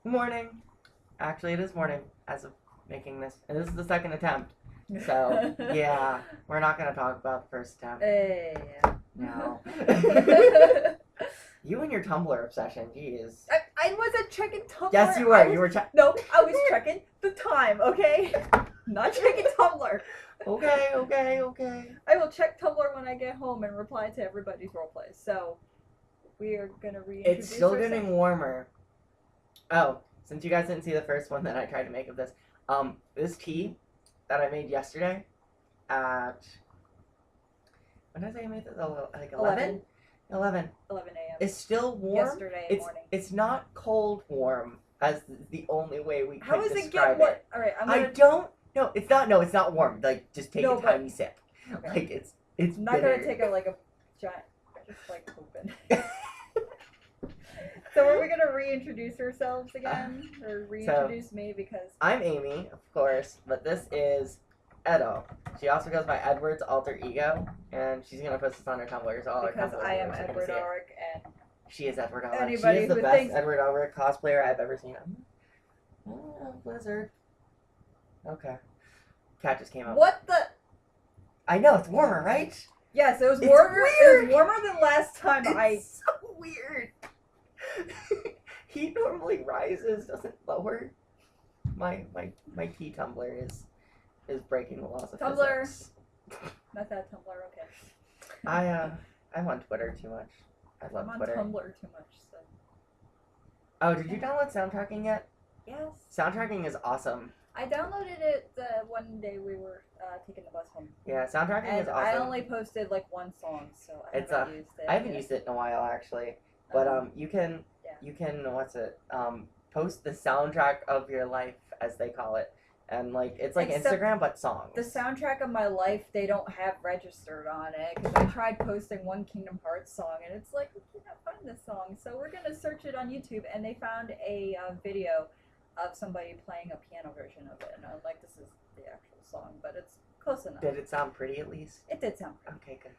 Morning. Actually, it is morning as of making this, and this is the second attempt. So yeah, we're not gonna talk about the first attempt. Hey. No. You and your Tumblr obsession, jeez. I wasn't checking Tumblr. Yes, you were. You were checking. No, I was checking the time. Okay, not checking Tumblr. Okay. I will check Tumblr when I get home and reply to everybody's roleplays. So we are gonna reintroduce. It's still getting warmer. Oh, since you guys didn't see the first one that I tried to make of this, this tea that I made yesterday at, when did I say I made this? Like 11? 11 a.m. It's still warm. Yesterday morning. It's not cold warm as the only way we How could is it describe get what? All right, I don't. No, it's not. No, it's not warm. Like, just take a tiny sip. Okay. Like it's. I'm not bitter. gonna take a giant. Just like open. So are we gonna reintroduce ourselves again, or reintroduce me because I'm Amy, of course, but this is Edo. She also goes by Edward's alter ego, and she's gonna post this on her Tumblr. So all because her Tumblr I am followers are gonna Edward see it. Ulrich and She is Edward Ulrich. Anybody She is the who best thinks- Edward Ulrich cosplayer I've ever seen. Oh, Blizzard. Okay. Cat just came up. what the? I know, it's warmer, right? Yes, it was It's warmer. weird. It was warmer than last time. It's so weird. Heat normally rises, doesn't lower. My tea tumbler is breaking the laws of Tumblr. physics. Not that Tumblr. Okay. I'm on Twitter too much. I love I'm on Twitter. Tumblr too much. So Oh, did you download soundtracking yet? yes, Soundtracking is awesome. I downloaded it the one day we were taking the bus home. Yeah, soundtracking And is awesome. I only posted like one song, so I It's, haven't used it. I haven't used it in a while actually, but you can yeah. what's it post the soundtrack of your life as they call it, and like it's like Except Instagram but songs. The soundtrack of my life, they don't have registered on it because I tried posting one Kingdom Hearts song and it's like we can't find this song, so we're gonna search it on YouTube, and they found a video of somebody playing a piano version of it, and I'm like, this is the actual song, but it's close enough. Did it sound pretty at least? It did sound pretty. Okay, good.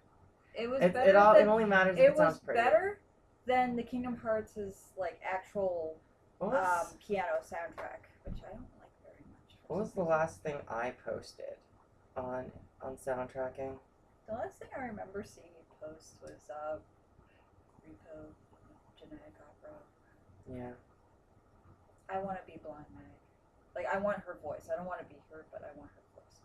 It was It better. it only matters if it sounds pretty. It was better than the Kingdom Hearts' like actual piano soundtrack, which I don't like very much. What was the last thing I posted on soundtracking? The last thing I remember seeing you post was Rico, Genetic Opera. Yeah. I want to be blind, Meg. Like, I want her voice. I don't want to be her, but I want her voice.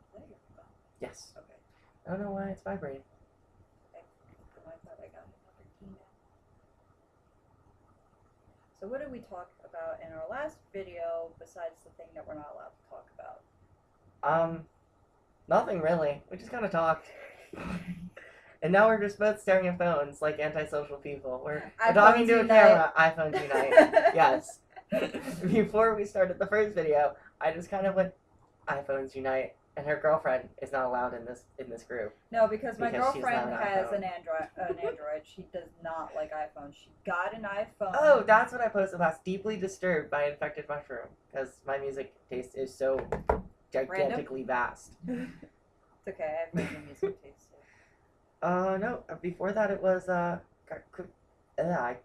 Is that your phone? Yes. Okay. I don't know why it's vibrating. I thought I got another email. So what did we talk about in our last video besides the thing that we're not allowed to talk about? Nothing really. We just kind of talked. And now we're just both staring at phones like antisocial people. We're talking to a camera. iPhones unite. Yes. Before we started the first video, I just kind of went, iPhones unite, and her girlfriend is not allowed in this group. No, because my Because she's girlfriend not an has iPhone. an Android. She does not like iPhones. She got an iPhone. Oh, that's what I posted last. Deeply disturbed by infected mushroom because my music taste is so gigantically vast. It's okay. I have random music taste. No. Before that, it was I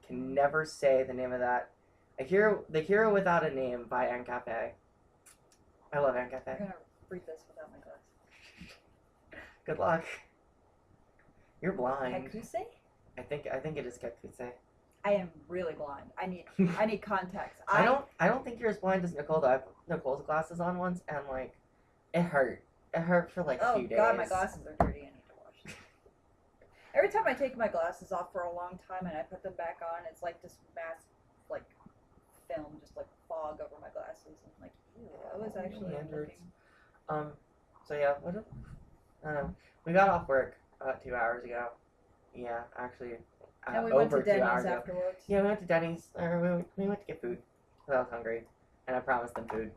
can never say the name of that. The Hero Without a Name by Ancafe. I love I'm Ancafe. gonna read this without my glasses. Good luck. You're blind. Kakuse? I think it is Kakuse. I am really blind. I need contacts. I don't think you're as blind as Nicole though. I put Nicole's glasses on once and like it hurt. It hurt for like a few days. Oh god, my glasses are dirty. I need to wash them. Every time I take my glasses off for a long time and I put them back on, it's like this mass like film, just like fog over my glasses. I'm like, ew, I was actually looking. So yeah, I don't know. We got off work about 2 hours ago. Yeah, actually. And we went to over 2 hours Denny's ago. afterwards. Yeah, we went to Denny's. We went to get food because I was hungry, and I promised them food.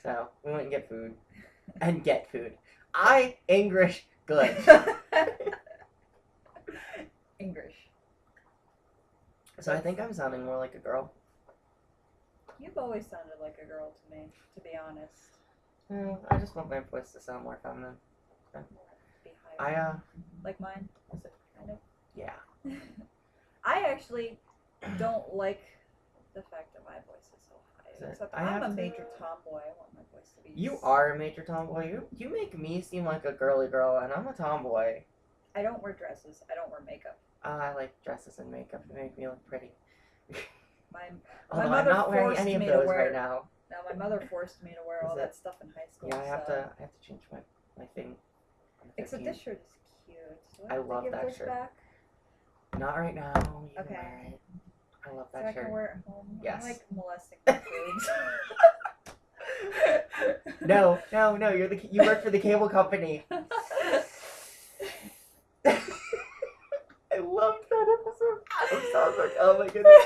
So we went and get food, English good. English. So I think I'm sounding more like a girl. You've always sounded like a girl to me, to be honest. I just want my voice to sound more feminine. Be higher. I Like mine? Is it kind of? Yeah. I actually don't like the fact that my voice is so high. Except I'm a major tomboy. I want my voice to be. You are a major tomboy. You make me seem like a girly girl, and I'm a tomboy. I don't wear dresses. I don't wear makeup. I like dresses and makeup to make me look pretty. My mother I'm not wearing forced any of me those to wear, right now. No, my mother forced me to wear all that stuff in high school. Yeah, I have to change my thing. Except this shirt is cute. Do I love give that this shirt. Back? Not right now. You Okay. wear it. I love So that I shirt. can wear it home. Yes. I'm like molesting my boobs. No. You work for the cable company. I loved that episode. I'm sorry. Oh my goodness.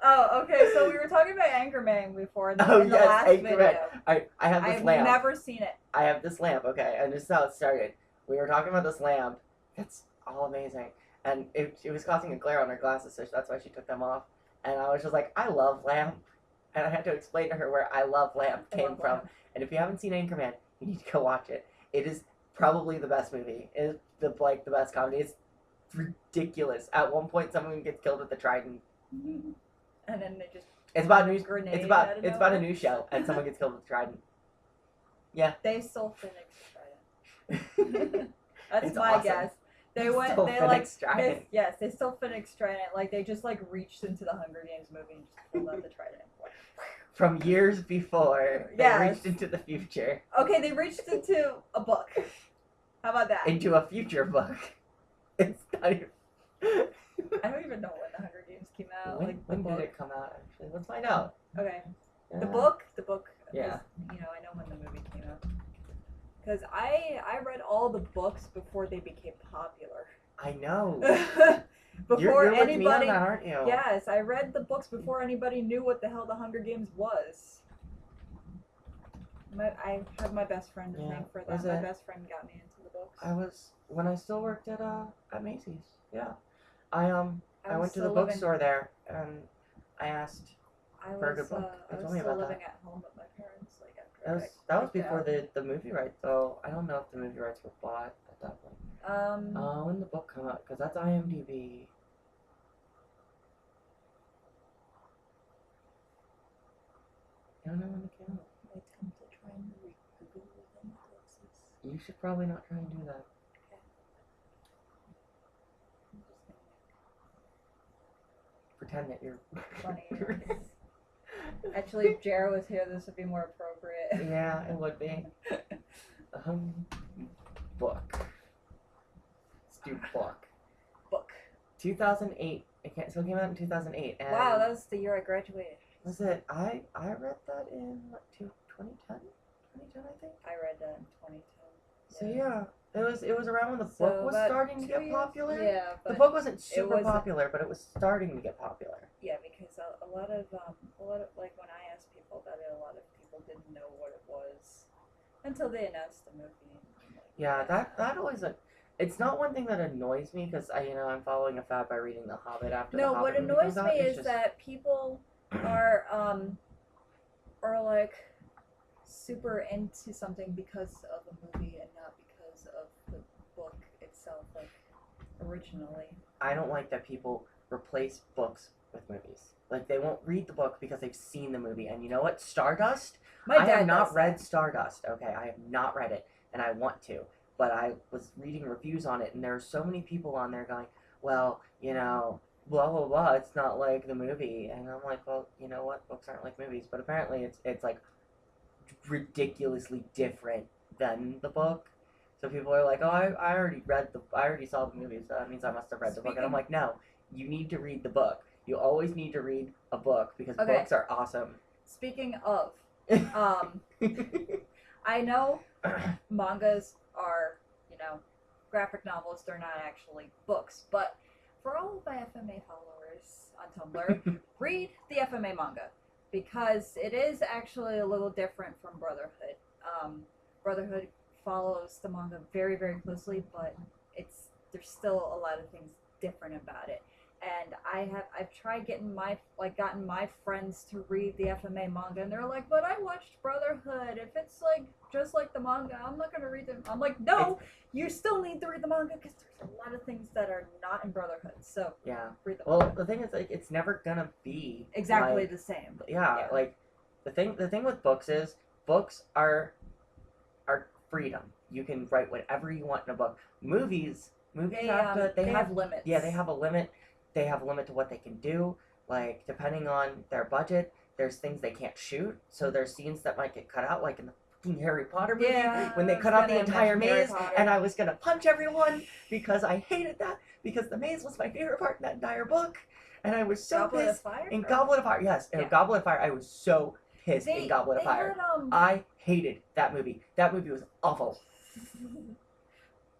Oh, okay. So we were talking about Anchorman before in the last Anchorman. video. I have this lamp. I've never seen it. I have this lamp, okay, and this is how it started. We were talking about this lamp. It's all amazing. And it was causing a glare on her glasses, so that's why she took them off. And I was just like, I love lamp. And I had to explain to her where I love lamp came from. Lamp. And if you haven't seen Anchorman, you need to go watch it. It is probably the best movie. It is the best comedy. It's ridiculous. At one point, someone gets killed with a trident. And then they just It's about a new grenade. It's about a new show, and someone gets killed with a trident. Yeah. They stole Finnick's trident. That's It's my awesome. guess. They went. Stole They Finnick's trident. they stole Finnick's trident. Like they just like reached into the Hunger Games movie and just pulled out the trident. From years before, they reached into the future. Okay, they reached into a book. How about that? Into a future book. It's not even... I don't even know when the Hunger Games came out. When did it come out, actually? Let's find out. Okay. Yeah. The book. Yeah. You know, I know when the movie came out. Because I read all the books before they became popular. I know. Before you're anybody. With me on that, aren't you? Yes, I read the books before anybody knew what the hell the Hunger Games was. I have my best friend to thank for that. My best friend got me into the books. When I still worked at Macy's. Yeah. I went to the bookstore there and I asked for a good book. I was still living at home with my parents. That was before the movie rights, though. I don't know if the movie rights were bought at that point. When did the book come out? Because that's IMDb. I don't know when it came out. I tend to try and Google within places. You should probably not try and do that. Okay. Pretend that you're funny. Actually, if Jara was here, this would be more appropriate. Yeah, it would be. Book. Let's do book. Book. 2008. It still came out in 2008. And wow, that was the year I graduated. Was it? I read that in, what, 2010? 2010, I think? I read that in 2010. So yeah, it was around when the book was starting to get popular. Yeah, but the book wasn't super popular, but it was starting to get popular. Yeah, because a lot of like when I asked people about it, a lot of people didn't know what it was until they announced the movie. Yeah, that always it's not one thing that annoys me because I'm following a fad by reading The Hobbit after. No, the Hobbit what annoys comes out. me is that people are like super into something because of the movie and not because of the book itself, like originally. I don't like that people replace books with movies. Like they won't read the book because they've seen the movie. And you know what? Stardust? I have not read Stardust. Okay, I have not read it, and I want to. But I was reading reviews on it, and there are so many people on there going, well, blah, blah, blah, it's not like the movie. And I'm like, well, you know what? Books aren't like movies. But apparently it's like ridiculously different than the book. So people are like, oh, I already saw the movie, so that means I must have read the book. And I'm like, no, you need to read the book. You always need to read a book because books are awesome. Speaking of, I know mangas are, graphic novels. They're not actually books. But for all of my FMA followers on Tumblr, read the FMA manga because it is actually a little different from Brotherhood. Brotherhood follows the manga very, very closely, but there's still a lot of things different about it. And I've tried gotten my friends to read the FMA manga, and they're like, but I watched Brotherhood. If it's like just like the manga, I'm not gonna read them. I'm like, no, you still need to read the manga because there's a lot of things that are not in Brotherhood. So Yeah. read the Well, book. the thing is, like, it's never gonna be Exactly like, the same. yeah, like the thing with books is books are freedom. You can write whatever you want in a book. Movies They have have limits. yeah, they have a limit. They have a limit to what they can do. Like, depending on their budget, there's things they can't shoot. So there's scenes that might get cut out, like in the fucking Harry Potter movie, when they cut out the entire maze, and I was gonna punch everyone because I hated that, because the maze was my favorite part in that entire book, and I was so Goblet pissed. of Fire? In Goblet of Fire, yes, in Goblet of Fire, I was so pissed in Goblet of Fire. I hated that movie. That movie was awful.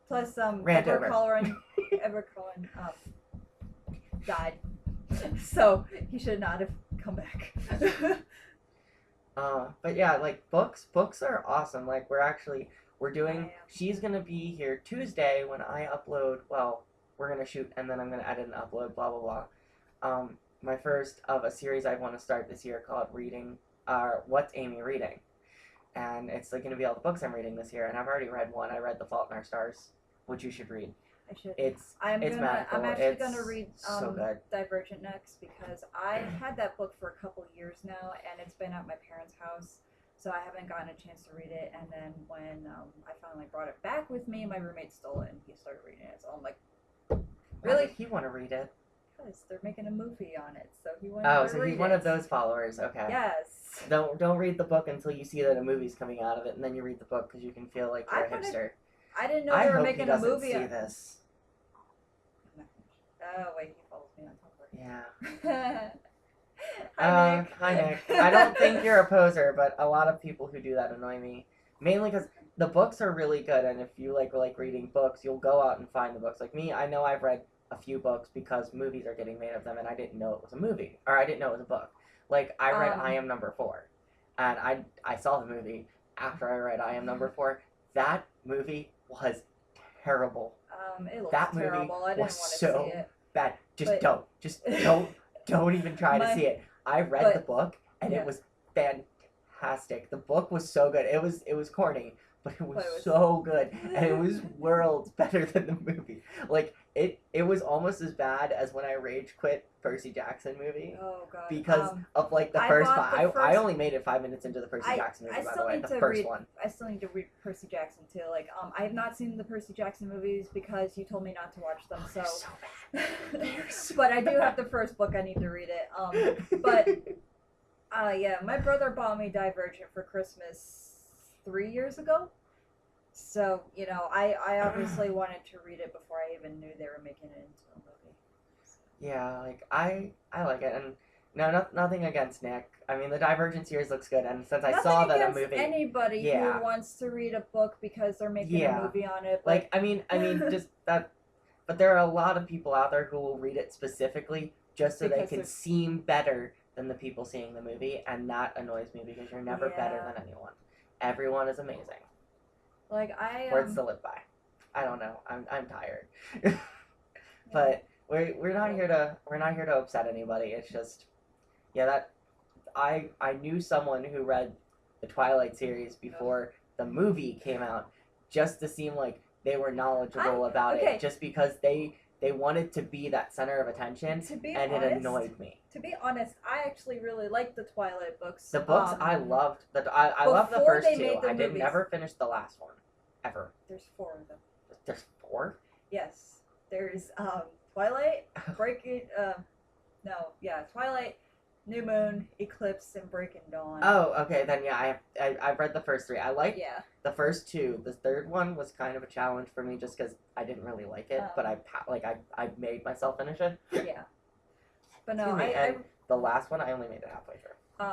Plus, Rant Edward Cullen died, so he should not have come back. But yeah, like books are awesome. Like we're doing. She's gonna be here Tuesday when I upload. Well, we're gonna shoot and then I'm gonna edit and upload. Blah blah blah. My first of a series I want to start this year called Reading. What's Amy reading? And it's like gonna be all the books I'm reading this year. And I've already read one. I read The Fault in Our Stars, which you should read. I should. I'm actually gonna read so good. Divergent next because I had that book for a couple years now and it's been at my parents' house, so I haven't gotten a chance to read it. And then when I finally brought it back with me, my roommate stole it and he started reading it. So I'm like, really? Why did he want to read it? Because they're making a movie on it, so he wanted to so read he's one of those followers. Okay. Yes. Don't read the book until you see that a movie's coming out of it, and then you read the book because you can feel like you're a hipster. I didn't know they were making a movie. I hope he doesn't see this. Oh wait, he follows me on Tumblr. Yeah. Hi, Nick. Hi Nick. I don't think you're a poser, but a lot of people who do that annoy me. Mainly because the books are really good, and if you like reading books, you'll go out and find the books. Like me, I know I've read a few books because movies are getting made of them, and I didn't know it was a movie, or I didn't know it was a book. Like I read I Am Number 4, and I saw the movie after I read I Am Number 4. That movie was terrible. It looks that terrible. movie I didn't was want to so see it. bad. Don't even try to see it. I read the book and it was fantastic. The book was so good. It was corny, but it was so good, and it was worlds better than the movie. Like it was almost as bad as when I rage quit Percy Jackson movie. Oh god. Because of like the first five. I only made it 5 minutes into the Percy Jackson movie, by the way. The first one. I still need to read Percy Jackson too. Like I have not seen the Percy Jackson movies because you told me not to watch them. So, so bad. But I do have the first book. I need to read it. But yeah, my brother bought me Divergent for Christmas 3 years ago. So, you know, I obviously wanted to read it before I even knew they were making it into a movie. Yeah, like I like it, and no, nothing against Nick. I mean, the Divergent series looks good, and since I saw that a movie, anybody who wants to read a book because they're making a movie on it. Like I mean, just that. But there are a lot of people out there who will read it specifically just so they can seem better than the people seeing the movie, and that annoys me because you're never better than anyone. Everyone is amazing. Like words to live by. I don't know. I'm tired. But we're not here to upset anybody. It's just that I knew someone who read the Twilight series before the movie came out just to seem like they were knowledgeable about it, just because they wanted to be that center of attention, and it annoyed me. To be honest, I actually really liked the Twilight books. The books I loved. I loved the first two. I did never finish the last one. Ever. There's 4 of them. There's 4? Yes. There's Twilight, Twilight, New Moon, Eclipse, and Breaking Dawn. Oh, okay, then I've read the first 3. I liked the first 2. The third one was kind of a challenge for me just because I didn't really like it, but I made myself finish it. Yeah. But no, the last one I only made it halfway through.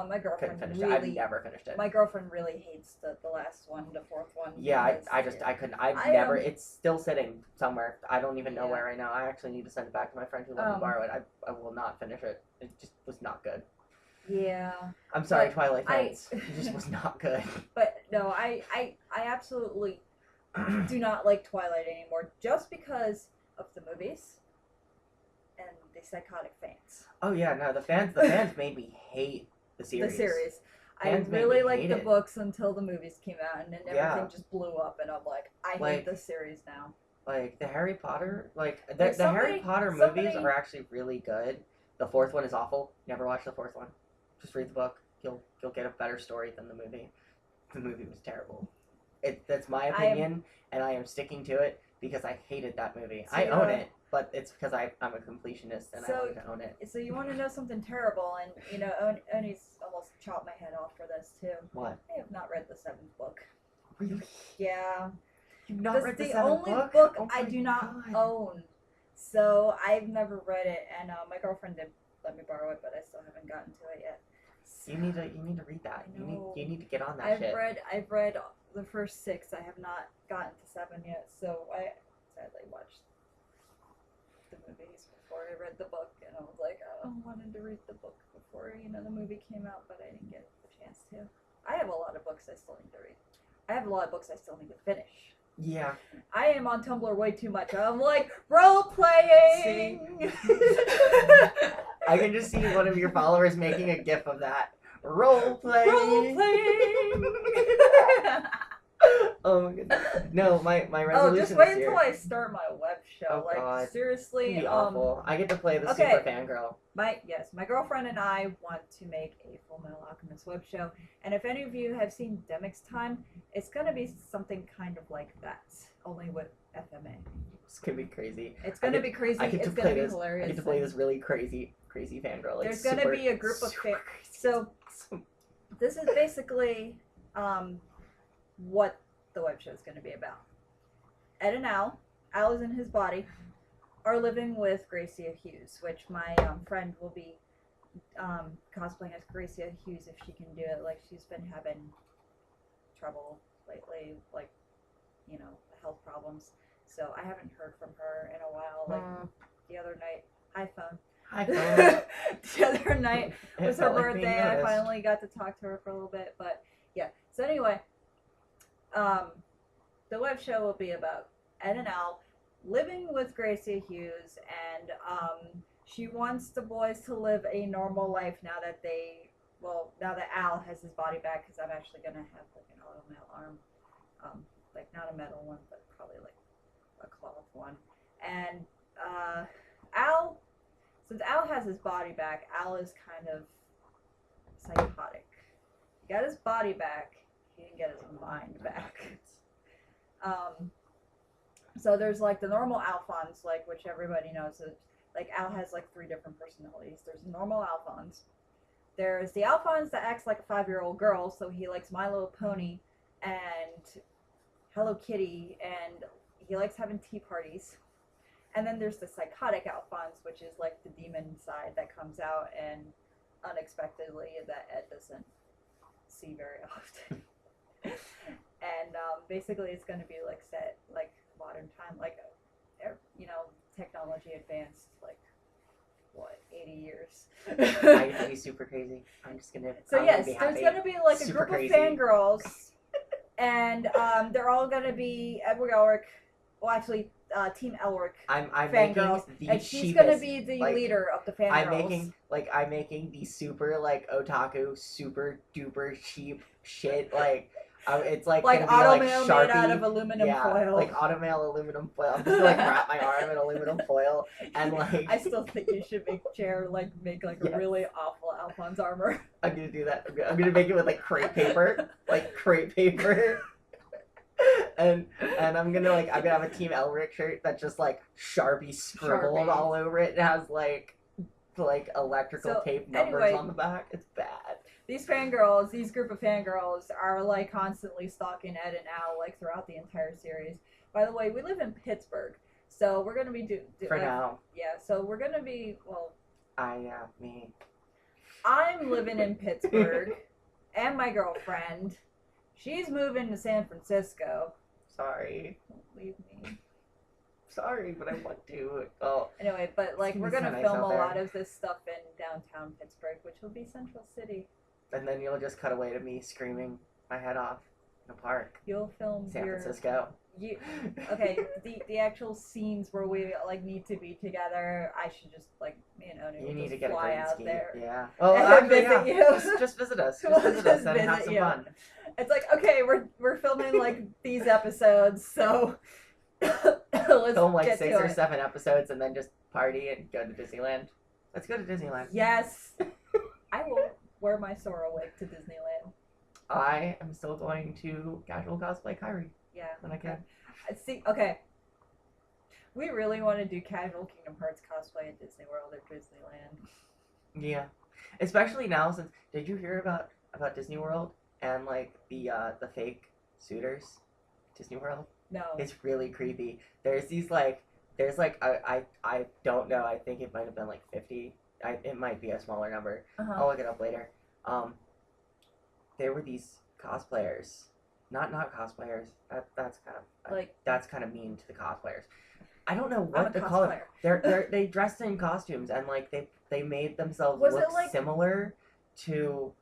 My girlfriend couldn't finish it. I've never finished it. My girlfriend really hates the last one, the 4th one. Yeah, I couldn't. Never. It's still sitting somewhere. I don't even know where right now. I actually need to send it back to my friend who let me borrow it. I will not finish it. It just was not good. Yeah. I'm sorry, Twilight fans. It just was not good. But no, I absolutely do not like Twilight anymore just because of the movies and the psychotic fans. Oh yeah, no, the fans made me hate the series. I really liked the books until the movies came out, and then everything just blew up, and I'm like, I hate the series now. Like the Harry Potter, Like, the Harry Potter movies somebody- are actually really good. The fourth one is awful. Never watch the fourth one. Just read the book. You'll get a better story than the movie. The movie was terrible. That's my opinion, and I am sticking to it because I hated that movie. So, I own it, but it's because I'm a completionist and I want to own it. So you want to know something terrible, and you know, Oni's almost chopped my head off for this too. What? I have not read the seventh book. Really? Yeah. You've not read the seventh only book? book Oh I my do not God. own. So I've never read it, and my girlfriend did let me borrow it, but I still haven't gotten to it yet. So, You need to read that. You need to get on that I've shit. read the first 6. I have not gotten to 7 yet, so I sadly watched the movies before I read the book, and I was like, I wanted to read the book before the movie came out, but I didn't get the chance to. I have a lot of books I still need to read. I have a lot of books I still need to finish. Yeah. I am on Tumblr way too much. I'm like, role playing! I can just see one of your followers making a gif of that. Role playing! Role playing! Oh my goodness. No, my resolution just wait this year. until I start my web show. Oh, like, God. seriously, It'd be awful. I get to play the okay. super fangirl. My girlfriend and I want to make a Full Metal Alchemist web show, and if any of you have seen Demix Time, it's gonna be something kind of like that, only with FMA. It's gonna be crazy. It's gonna be crazy. It's gonna be hilarious. I get to play this really crazy fangirl. Like, there's gonna be a group of so this is basically what the web show is gonna be about. Ed and Al is in his body, are living with Gracia Hughes, which my friend will be cosplaying as Gracia Hughes if she can do it. Like, she's been having trouble lately, like, health problems. So I haven't heard from her in a while. Like, the other night, hi phone. Hi phone. The other night It was her felt like being birthday. I noticed. finally got to talk to her for a little bit. But yeah. So anyway, the web show will be about Ed and Al living with Gracia Hughes, and she wants the boys to live a normal life now that Al has his body back, because I'm actually gonna have like an automail arm, like not a metal one, but probably like a cloth one. And since Al has his body back, Al is kind of psychotic. He got his body back, he didn't get his mind back. So there's like the normal Alphonse, like, which everybody knows. Like, Al has like 3 different personalities. There's normal Alphonse. There's the Alphonse that acts like a 5-year-old girl, so he likes My Little Pony and Hello Kitty, and he likes having tea parties. And then there's the psychotic Alphonse, which is like the demon side that comes out and unexpectedly that Ed doesn't see very often. And basically it's going to be like set like modern time, like, technology advanced like what, 80 years. I get to be super crazy. I'm just gonna. So I'm yes, gonna be there's happy. going to be like a Super group crazy. of fangirls, and they're all going to be Edward Elric. Well, actually, Team Elric. I'm fangirls, making the and she's cheapest, gonna be the like, leader of the fangirls. I'm making the super like otaku super duper cheap shit, like it's like gonna be like automail Sharpie, made out of aluminum foil. like automail aluminum foil. I'm just gonna like wrap my arm in aluminum foil and like I still think you should make a really awful Alphonse armor. I'm gonna do that. I'm gonna make it with like crepe paper, and I'm gonna have a Team Elric shirt that's just like Sharpie scribbled Sharpie. all over it. It has like electrical tape numbers anyway, on the back. It's bad. These group of fangirls are like constantly stalking Ed and Al like throughout the entire series. By the way, we live in Pittsburgh, so we're gonna be now. Yeah, so we're gonna be Me. I'm living in Pittsburgh, and my girlfriend, she's moving to San Francisco. Sorry. Don't leave me. Sorry, but I want to. Oh. Anyway, but like, we're It's gonna so nice film out a there. lot of this stuff in downtown Pittsburgh, which will be Central City. And then you'll just cut away to me screaming my head off in a park. You'll film San Francisco. Okay, the actual scenes where we like need to be together, I should just like You need to get a fly green out ski. there. Yeah. Well, And actually, visit yeah. you. Just visit us. We'll Just visit us just and have visit some you. fun. It's like, okay, we're filming like these episodes, so Let's film like get 6 to or it. 7 episodes and then just party and go to Disneyland. Let's go to Disneyland. Yes. I will wear my Sora wig to Disneyland. I am still going to casual cosplay Kyrie Yeah. when I can. See, okay. We really want to do casual Kingdom Hearts cosplay at Disney World or Disneyland. Yeah, especially now since did you hear about Disney World and like the fake suitors, Disney World? No. It's really creepy. There's these like I don't know. I think it might have been like 50. It might be a smaller number. I'll look it up later. There were these cosplayers, not cosplayers. That's kind of like that's kind of mean to the cosplayers. I don't know what to call it. They dressed in costumes and like they made themselves look like, similar to.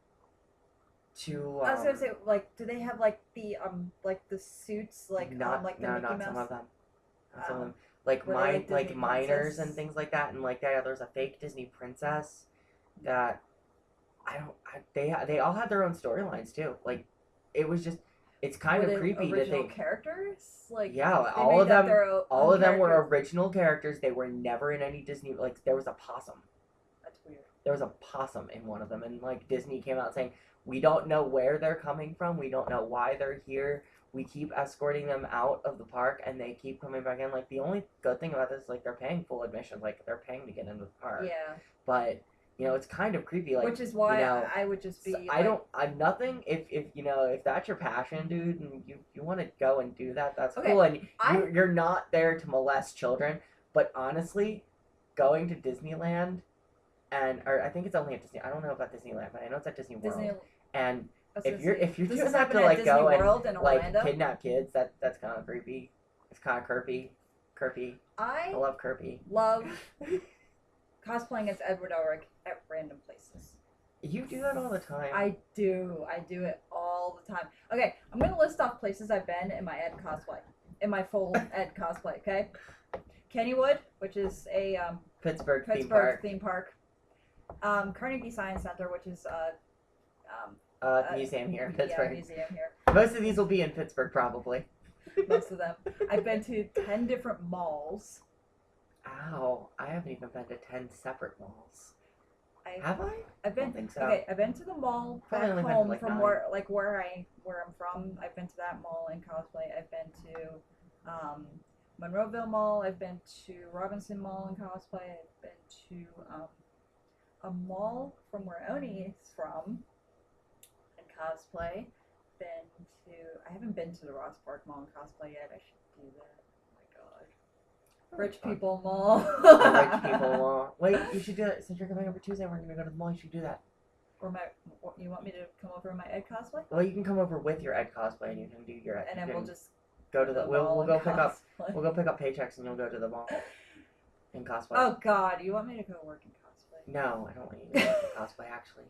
I was gonna say, like, do they have like the suits like not like the no Mickey not Mouse? some of them. Not some of them. Like Were they, like Disney miners princess? and things like that, and like there's a fake Disney princess that they all had their own storylines too. Like it was just it's kind of creepy that original characters like all of them all of them were original characters. They were never in any Disney. Like there was a possum. That's weird. There was a possum in one of them, and like Disney came out saying we don't know where they're coming from. We don't know why they're here. We keep escorting them out of the park, and they keep coming back in. Like the only good thing about this is like they're paying full admission. Like they're paying to get into the park. Yeah. But you know, it's kind of creepy. Like, which is why you know, I would just be. I'm nothing. If you know, if that's your passion, dude, and you want to go and do that, that's okay, cool. And you're not there to molest children. But honestly, going to Disneyland, or I think it's only at Disney. I don't know about Disneyland, but I know it's at Disney World. And if you're doing that to like go and like kidnap kids, that's kind of creepy. It's kind of Kirby. I love Kirby. Love cosplaying as Edward Elric at random places. You do that all the time. I do it all the time. Okay, I'm gonna list off places I've been in my Ed cosplay, in my full Ed cosplay. Okay, Kennywood, which is a Pittsburgh theme park. Carnegie Science Center, which is museum here in Pittsburgh. Yeah, museum here. Most of these will be in Pittsburgh, probably. Most of them. I've been to 10 different malls. Ow! I haven't even been to 10 separate malls. Have I? I've been. I don't think so. Okay, I've been to the mall back home like from 9. where I'm from. I've been to that mall in cosplay. I've been to Monroeville Mall. I've been to Robinson Mall in cosplay. I've been to a mall from where Oni is from in cosplay. I haven't been to the Ross Park Mall in cosplay yet. I should do that. Oh my god. Rich People Mall. Rich People Mall. Wait, you should do that. Since you're coming over Tuesday, we're gonna go to the mall. You should do that. Or you want me to come over in my Ed cosplay? Well, you can come over with your Ed cosplay, and you can do your Ed. And then we'll just go to the. We'll go pick up. We'll go pick up paychecks, and you'll go to the mall in cosplay. Oh God, you want me to go work in cosplay? No, I don't want you to work in cosplay. Actually,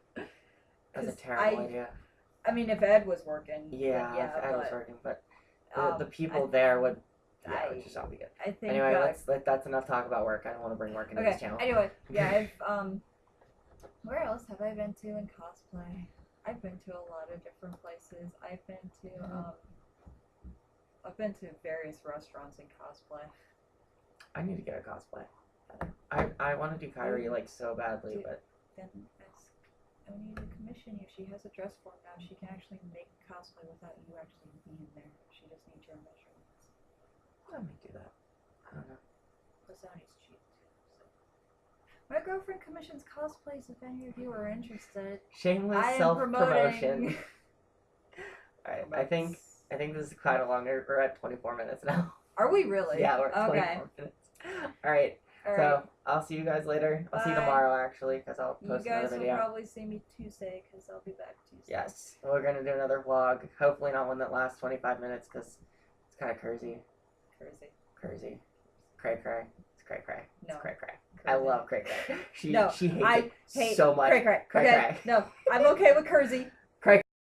that's a terrible idea. I mean, if Ed was working. Yeah, if Ed was working, but the people there would. Yeah, it would just not be good. I think. Anyway, that's enough talk about work. I don't want to bring work into this channel. Anyway, yeah, where else have I been to in cosplay? I've been to a lot of different places. I've been to various restaurants in cosplay. I need to get a cosplay. I want to do Kyrie like so badly, but then ask Oni to commission you. She has a dress form now. She can actually make cosplay without you actually being there. She just needs your measurements. Let me do that. I don't know. Plus Oni's cheap too. So. My girlfriend commissions cosplays. If any of you are interested, shameless self-promotion. All right, I think this is quite a longer. We're at 24 minutes now. Are we really? Yeah, we're at 24 minutes. All right. So I'll see you guys later. I'll see you tomorrow actually, because I'll post another video. You guys will probably see me Tuesday, because I'll be back Tuesday. Yes, we're gonna do another vlog. Hopefully not one that lasts 25 minutes, because it's kind of crazy. Cray. It's cray. No. It's cray. I love cray. She hates it hate so much. Cray. Okay. No, I'm okay with Kersey.